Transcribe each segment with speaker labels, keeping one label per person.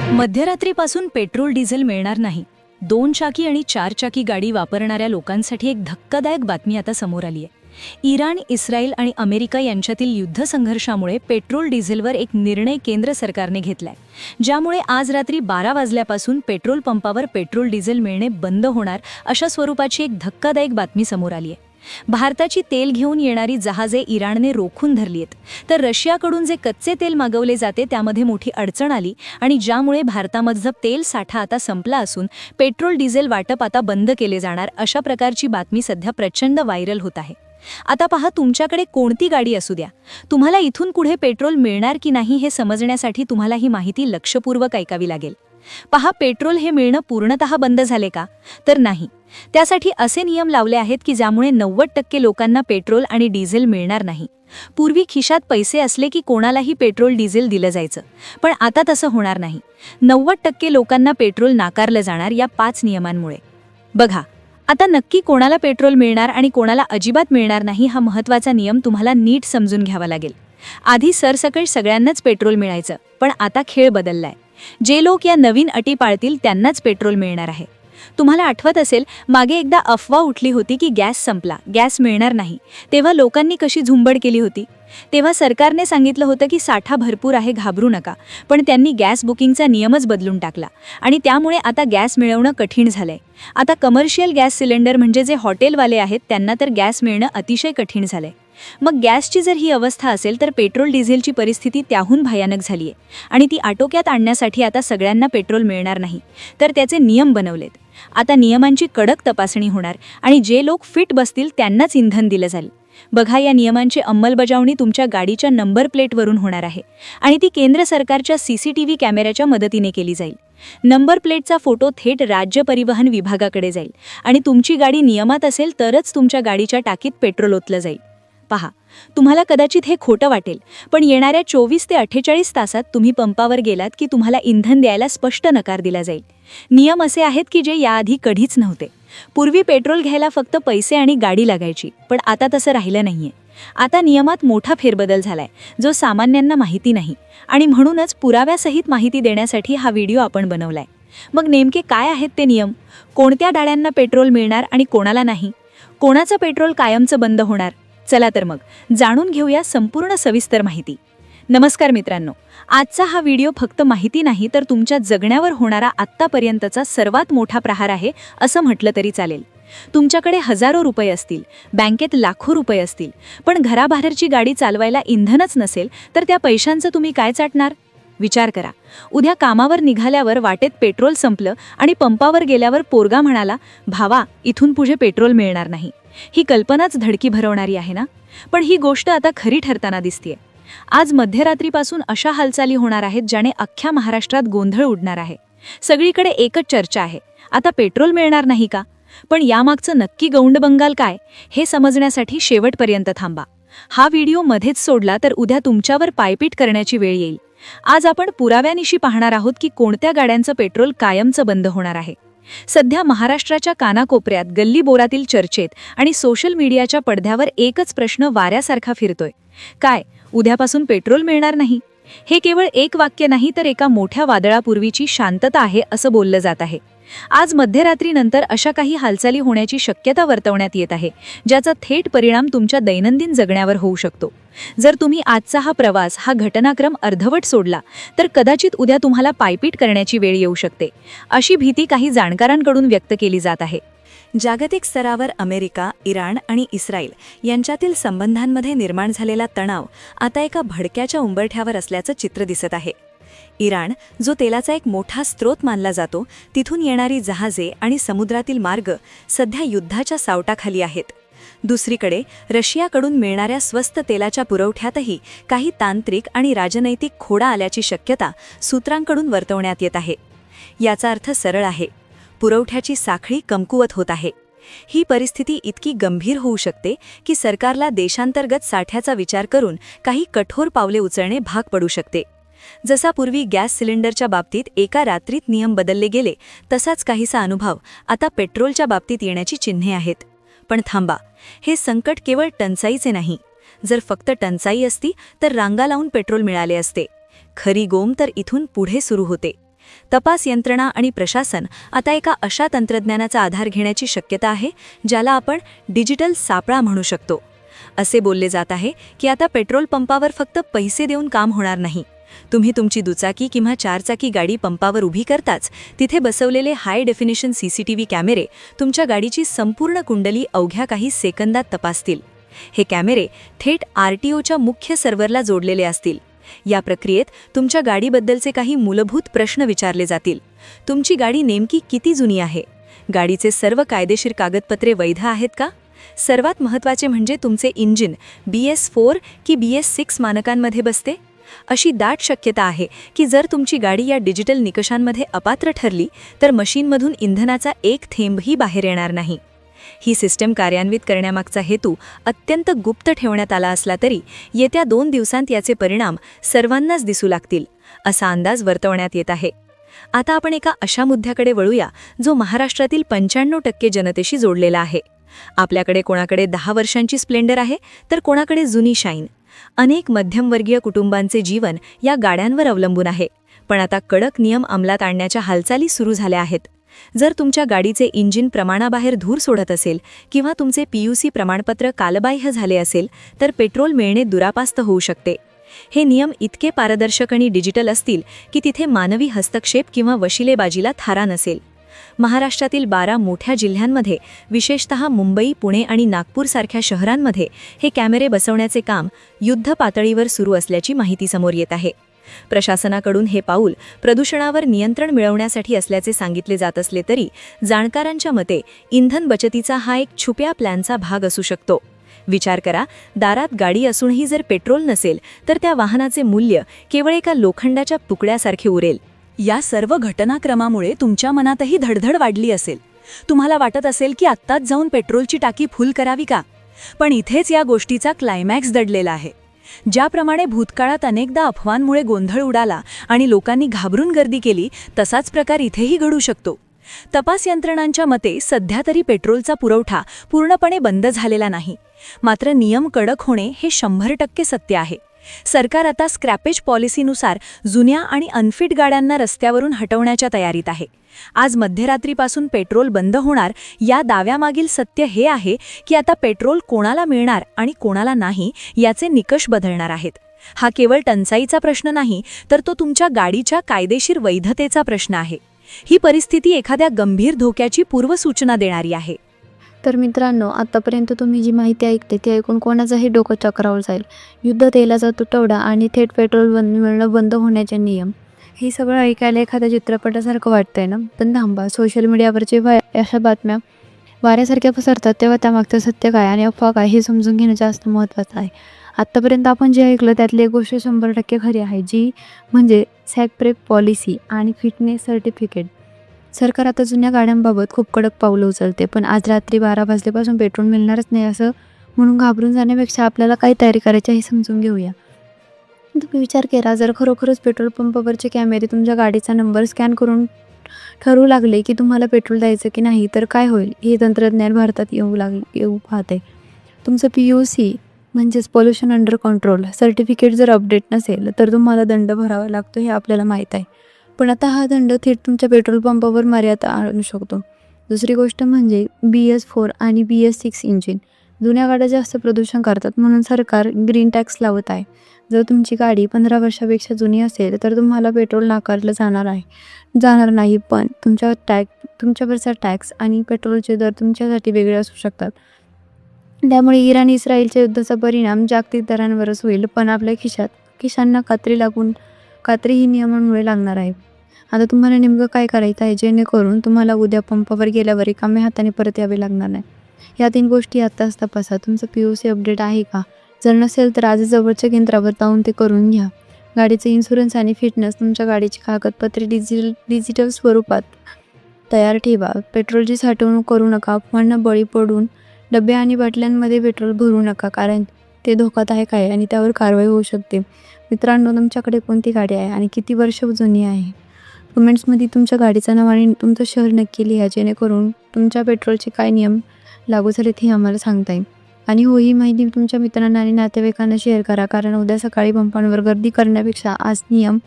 Speaker 1: मध्यरात्रीपासून petrol diesel मिळणार नाही. 2 चाकी आणि 4 चाकी गाडी वापरणाऱ्या लोकांसाठी एक धक्कादायक बातमी आता समोर आली आहे. इराण, इस्रायल आणि अमेरिका यांच्यातील युद्धसंघर्षामुळे पेट्रोल डिझेलवर एक निर्णय केंद्र सरकारने घेतलाय, ज्यामुळे आज रात्री 12 वाजल्यापासून पेट्रोल पंपावर पेट्रोल डिझेल मिळणे बंद होणार अशा स्वरूपाची एक धक्कादायक बातमी समोर आली आहे. भारताची तेल घेऊन येणारी जहाजे इराणने रोखून धरली आहेत, तर रशियाकडून जे कच्चे तेल मागवले जाते त्यामध्ये मोठी अडचण आली आणि ज्यामुळे भारतामधलं तेल साठा आता संपला असून पेट्रोल डिझेल वाटप आता बंद केले जाणार अशा प्रकारची बातमी सध्या प्रचंड व्हायरल होत आहे. आता पहा, तुमच्याकडे कोणती गाडी असू द्या, तुम्हाला इथून पुढे पेट्रोल मिळणार की नाही हे समजण्यासाठी तुम्हाला ही माहिती लक्षपूर्वक ऐकावी लागेल. पहा, पेट्रोल हे मिळणं पूर्णतः बंद झाले का? तर नाही. त्यासाठी असे नियम लावले आहेत की ज्यामुळे 90% लोकांना पेट्रोल आणि डिझेल मिळणार नाही. पूर्वी खिशात पैसे असले की कोणालाही पेट्रोल डिझेल दिलं जायचं, पण आता तसं होणार नाही. 90% लोकांना पेट्रोल नाकारलं जाणार या 5 नियमांमुळे. बघा, आता नक्की कोणाला पेट्रोल मिळणार आणि कोणाला अजिबात मिळणार नाही हा महत्त्वाचा नियम तुम्हाला नीट समजून घ्यावा लागेल. आधी सरसकट सगळ्यांनाच पेट्रोल मिळायचं, पण आता खेळ बदललाय. जे लोक या नवीन अटी पाळतील त्यांनाच पेट्रोल मिळणार आहे. तुम्हाला आठवत असेल, मागे एकदा अफवा उठली होती की गॅस संपला, गॅस मिळणार नाही. तेव्हा लोकांनी कशी झुंबड केली होती. तेव्हा सरकारने सांगितलं होतं की साठा भरपूर आहे, घाबरू नका. पण त्यांनी गॅस बुकिंगचा नियमच बदलून टाकला आणि त्यामुळे आता गॅस मिळवणं कठीण झालंय. आता कमर्शियल गॅस सिलेंडर म्हणजे जे हॉटेलवाले आहेत त्यांना तर गॅस मिळणं अतिशय कठीण झालंय. मग गॅसची जर ही अवस्था असेल तर पेट्रोल डिझेलची परिस्थिती त्याहून भयानक झाली आहे आणि ती आटोक्यात आणण्यासाठी आता सगळ्यांना पेट्रोल मिळणार नाही, तर त्याचे नियम बनवलेत. आता नियमांची कडक तपासणी होणार आणि जे लोक फिट बसतील त्यांनाच इंधन दिलं जाईल. बघा, या नियमांची अंमलबजावणी तुमच्या गाडीच्या नंबर प्लेटवरून होणार आहे आणि ती केंद्र सरकारच्या CCTV कॅमेऱ्याच्या मदतीने केली जाईल. नंबर प्लेटचा फोटो थेट राज्य परिवहन विभागाकडे जाईल आणि तुमची गाडी नियमात असेल तरच तुमच्या गाडीच्या टाकीत पेट्रोल ओतलं जाईल. पहा, तुम्हाला कदाचित हे खोटं वाटेल, पण येणाऱ्या 24 ते 48 तासात तुम्ही पंपावर गेलात की तुम्हाला इंधन द्यायला स्पष्ट नकार दिला जाईल. नियम असे आहेत की जे याआधी कधीच नव्हते. पूर्वी पेट्रोल घ्यायला फक्त पैसे आणि गाडी लागायची, पण आता तसं राहिलं नाहीये. आता नियमात मोठा फेरबदल झालाय, जो सामान्यांना माहिती नाही आणि म्हणूनच पुराव्यासहित माहिती देण्यासाठी हा व्हिडिओ आपण बनवलाय. मग नेमके काय आहेत ते नियम? कोणत्या गाड्यांना पेट्रोल मिळणार आणि कोणाला नाही? कोणाचं पेट्रोल कायमचं बंद होणार? चला तर मग जाणून घेऊया संपूर्ण सविस्तर माहिती. नमस्कार मित्रांनो, आजचा हा व्हिडिओ फक्त माहिती नाही तर तुमच्या जगण्यावर होणारा आत्तापर्यंतचा सर्वात मोठा प्रहार आहे असं म्हटलं तरी चालेल. तुमच्याकडे हजारो रुपये असतील, बँकेत लाखो रुपये असतील, पण घराबाहेरची गाडी चालवायला इंधनच नसेल तर त्या पैशांचं तुम्ही काय चाटणार? विचार करा. उद्या कामावर निघाल्यावर वाटेत पेट्रोल संपलं आणि पंपावर गेल्यावर पोरगा म्हणाला, भावा इथून पुढे पेट्रोल मिळणार नाही. ही कल्पनाच धडकी भरवणारी आहे ना? पण ही गोष्ट आता खरी ठरताना दिसतेय. आज मध्यरात्रीपासून अशा हालचाली होणार आहेत ज्याने अख्ख्या महाराष्ट्रात गोंधळ उडणार आहे. सगळीकडे एकच चर्चा आहे, आता पेट्रोल मिळणार नाही का? पण यामागचं नक्की गौंडबंगाल काय हे समजण्यासाठी शेवटपर्यंत थांबा. हा व्हिडिओ मध्येच सोडला तर उद्या तुमच्यावर पायपीट करण्याची वेळ येईल. आज आपण पुराव्यानिशी पाहणार आहोत की कोणत्या गाड्यांचं पेट्रोल कायमचं बंद होणार आहे. सध्या महाराष्ट्राच्या कानाकोपऱ्यात, गल्लीबोरातील चर्चेत आणि सोशल मीडियाच्या पडद्यावर एकच प्रश्न वाऱ्यासारखा फिरतोय. काय उद्यापासून पेट्रोल मिळणार नाही? हे केवळ एक वाक्य नाही तर एका मोठ्या वादळापूर्वीची शांतता आहे असं बोललं जात आहे. आज मध्यरात्रीनंतर अशा काही हालचाली होण्याची शक्यता वर्तवण्यात येत आहे, ज्याचा थेट परिणाम तुमच्या दैनंदिन जगण्यावर होऊ शकतो. जर तुम्ही आजचा हा प्रवास, हा घटनाक्रम अर्धवट सोडला तर कदाचित उद्या तुम्हाला पायपीट करण्याची वेळ येऊ शकते, अशी भीती काही जाणकारांकडून व्यक्त केली जात आहे. जागतिक स्तरावर अमेरिका, इराण आणि इस्रायल यांच्यातील संबंधांमध्ये निर्माण झालेला तणाव आता एका भडक्याच्या उंबरठ्यावर असल्याचं चित्र दिसत आहे. इराण, जो तेलाचा एक मोठा स्रोत मानला जातो, तिथून येणारी जहाजे आणि समुद्रातील मार्ग सध्या युद्धाच्या सावटाखाली आहेत. दुसरीकडे रशियाकडून मिळणाऱ्या स्वस्त तेलाच्या पुरवठ्यातही काही तांत्रिक आणि राजनैतिक खोडा आल्याची शक्यता सूत्रांकडून वर्तवण्यात येत आहे. याचा अर्थ सरळ आहे, पुरवठ्याची साखळी कमकुवत होत आहे. ही परिस्थिती इतकी गंभीर होऊ शकते की सरकारला देशांतर्गत साठ्याचा विचार करून काही कठोर पावले उचलणे भाग पडू शकते. जसा पूर्वी गॅस सिलेंडरच्या बाबतीत एका रात्रीत नियम बदलले गेले, तसाच काहीसा अनुभव आता पेट्रोलच्या बाबतीत येण्याची चिन्हे आहेत. पण थांबा, हे संकट केवळ टंचाईचे नाही. जर फक्त टंचाई असती तर रांगा लावून पेट्रोल मिळाले असते. खरी गोम तर इथून पुढे सुरू होते. तपास यंत्रणा आणि प्रशासन आता एका अशा तंत्रज्ञानाचा आधार घेण्याची शक्यता आहे ज्याला आपण डिजिटल सापळा म्हणू शकतो. असे बोलले जात आहे की आता पेट्रोल पंपावर फक्त पैसे देऊन काम होणार नाही. तुम्ही तुमची दुचाकी किंवा चारचाकी गाडी पंपावर उभी करताच तिथे बसवलेले हाय डेफिनिशन सीसीटीव्ही कॅमेरे तुमच्या गाडीची संपूर्ण कुंडली अवघ्या काही सेकंदात तपासतील. हे कॅमेरे थेट RTOच्या मुख्य सर्व्हरला जोडलेले असतील. या प्रक्रियेत तुमच्या गाडीबद्दलचे काही मूलभूत प्रश्न विचारले जातील. तुमची गाडी नेमकी किती जुनी आहे? गाडीचे सर्व कायदेशीर कागदपत्रे वैध आहेत का? सर्वात महत्त्वाचे म्हणजे तुमचे इंजिन BS4 की BS6 मानकांमध्ये बसते? अशी दाट शक्यता आहे की जर तुमची गाडी या डिजिटल निकषांमध्ये अपात्र ठरली तर मशीनमधून इंधनाचा एक थेंबही बाहेर येणार नाही. ही सिस्टम कार्यान्वित करण्यामागचा हेतू अत्यंत गुप्त ठेवण्यात आला असला तरी येत्या 2 दिवसांत याचे परिणाम सर्वांनाच दिसू लागतील असा अंदाज वर्तवण्यात येत आहे. आता आपण एका अशा मुद्द्याकडे वळूया जो महाराष्ट्रातील 95% जनतेशी जोडलेला आहे. आपल्याकडे कोणाकडे 10 वर्षांची स्प्लेंडर आहे तर कोणाकडे जुनी शाईन. अनेक मध्यमवर्गीय कुटुंबांचे जीवन या गाड्यांवर अवलंबून आहे. पण आता कडक नियम अंमलात आणण्याच्या हालचाली सुरू झाल्या आहेत. जर तुमच्या गाडीचे इंजिन प्रमाणाबाहेर धूर सोडत असेल किंवा तुमचे PUC प्रमाणपत्र कालबाह्य झाले असेल तर पेट्रोल मिळणे दुरापास्त होऊ शकते. हे नियम इतके पारदर्शक आणि डिजिटल असतील की तिथे मानवी हस्तक्षेप किंवा वशिलेबाजीला थारा नसेल. महाराष्ट्रातील 12 मोठ्या जिल्ह्यांमध्ये विशेषतः मुंबई, पुणे आणि नागपूरसारख्या शहरांमध्ये हे कॅमेरे बसवण्याचे काम युद्ध पातळीवर सुरू असल्याची माहिती समोर येत आहे. प्रशासनाकडून हे पाऊल प्रदूषणावर नियंत्रण मिळवण्यासाठी असल्याचे सांगितले जात असले तरी जाणकारांच्या मते इंधन बचतीचा हा एक छुप्या प्लॅनचा भाग असू शकतो. विचार करा, दारात गाडी असूनही जर पेट्रोल नसेल तर त्या वाहनाचे मूल्य केवळ एका लोखंडाच्या तुकड्यासारखे उरेल. या सर्व घटनाक्रमामुळे तुमच्या मनातही धडधड वाढली असेल. तुम्हाला वाटत असेल की आत्ताच जाऊन पेट्रोलची टाकी फुल करावी का? पण इथेच या गोष्टीचा क्लायमॅक्स दडलेला आहे. ज्याप्रमाणे भूतकाळात अनेकदा अफवांमुळे गोंधळ उडाला आणि लोकांनी घाबरून गर्दी केली तसाच प्रकार इथेही घडू शकतो. तपास यंत्रणांच्या मते सध्या तरी पेट्रोलचा पुरवठा पूर्णपणे बंद झालेला नाही. मात्र नियम कडक होणे हे 100% सत्य आहे. सरकार आता स्क्रॅपेज पॉलिसीनुसार जुन्या आणि अनफिट गाड्यांना रस्त्यावरून हटवण्याच्या तयारीत आहे. आज मध्यरात्रीपासून पेट्रोल बंद होणार या दाव्यामागील सत्य हे आहे की आता पेट्रोल कोणाला मिळणार आणि कोणाला नाही याचे निकष बदलणार आहेत. हा केवळ टंचाईचा प्रश्न नाही तर तो तुमच्या गाडीच्या कायदेशीर वैधतेचा प्रश्न आहे. ही परिस्थिती एखाद्या गंभीर धोक्याची पूर्वसूचना देणारी आहे.
Speaker 2: तर मित्रांनो, आतापर्यंत तुम्ही जी माहिती ऐकते ती ऐकून कोणाचाही डोकं चक्रावून जाईल. युद्ध, तेलाचा तुटवडा आणि थेट पेट्रोल मिळणं बंद होण्याचे नियम, हे सगळं ऐकायला एखाद्या चित्रपटासारखं वाटतंय ना? पण थांबा, सोशल मीडियावरचे अशा बातम्या वाऱ्यासारख्या पसरतात तेव्हा त्यामागचं सत्य काय आणि अफवा काय हे समजून घेणं जास्त महत्त्वाचं आहे. आत्तापर्यंत आपण जे ऐकलं त्यातली एक गोष्ट 100% खरी आहे, जी म्हणजे सॅकप्रेप पॉलिसी आणि फिटनेस सर्टिफिकेट. सरकार आता जुन्या गाड्यांबाबत खूप कडक पावलं उचलते. पण आज रात्री 12 वाजल्यापासून पेट्रोल मिळणारच नाही असं म्हणून घाबरून जाण्यापेक्षा आपल्याला काय तयारी करायची हे समजून घेऊया. तुम्ही विचार करा, जर खरोखरच पेट्रोल पंपावरचे कॅमेरे तुमच्या गाडीचा नंबर स्कॅन करून ठरवू लागले की तुम्हाला पेट्रोल द्यायचं की नाही तर काय होईल? हे तंत्रज्ञान भारतात येऊ पाहते. तुमचं PUC म्हणजेच पोल्युशन अंडर कंट्रोल सर्टिफिकेट जर अपडेट नसेल तर तुम्हाला दंड भरावा लागतो, हे आपल्याला माहीत आहे. पण आता हा दंड थेट तुमच्या पेट्रोल पंपावर मर्यादा आणू शकतो. दुसरी गोष्ट म्हणजे BS4 आणि BS6 इंजिन. जुन्या गाड्या जास्त प्रदूषण करतात म्हणून सरकार ग्रीन टॅक्स लावत आहे. जर तुमची गाडी 15 वर्षापेक्षा जुनी असेल तर तुम्हाला पेट्रोल नाकारलं जाणार नाही. पण तुमच्यावरचा टॅक्स आणि पेट्रोलचे दर तुमच्यासाठी वेगळे असू शकतात. त्यामुळे इराण इस्रायलच्या युद्धाचा परिणाम जागतिक दरांवरच होईल, पण आपल्या खिशांना कात्री ही नियमांमुळे लागणार आहे. आता तुम्हाला नेमकं काय करायचं आहे जेणेकरून तुम्हाला उद्या पंपावर गेल्यावर रिकाम्या हाताने परत यावे लागणार नाही? या 3 गोष्टी आत्ताच तपासा. तुमचं PUC अपडेट आहे का? जर नसेल तर आज जवळच्या केंद्रावर जाऊन ते करून घ्या. गाडीचे इन्शुरन्स आणि फिटनेस, तुमच्या गाडीची कागदपत्रे डिजिटल स्वरूपात तयार ठेवा. पेट्रोलची साठवणूक करू नका. अफवांना बळी पडून डबे आणि बाटल्यांमध्ये पेट्रोल भरू नका, कारण ते धोकादायक आहे आणि त्यावर कारवाई होऊ शकते. मित्रांनो, तुमच्याकडे कोणती गाडी आहे आणि किती वर्ष जुनी आहे? कमेंट्समध्ये तुमच्या गाडीचं नाव आणि तुमचं शहर नक्की लिहा, जेणेकरून तुमच्या पेट्रोलचे काय नियम लागू झालेत हे आम्हाला सांगता येईल. आणि ही माहिती तुमच्या मित्रांना आणि नातेवाईकांना शेअर करा, कारण उद्या सकाळी पंपांवर गर्दी करण्यापेक्षा आज नियम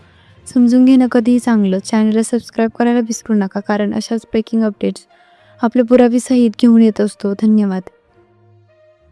Speaker 2: समजून घेणं कधीही चांगलं. चॅनलला सबस्क्राईब करायला विसरू नका, कारण अशाच ब्रेकिंग अपडेट्स आपल्या पुराव्यासहित घेऊन येत असतो. धन्यवाद.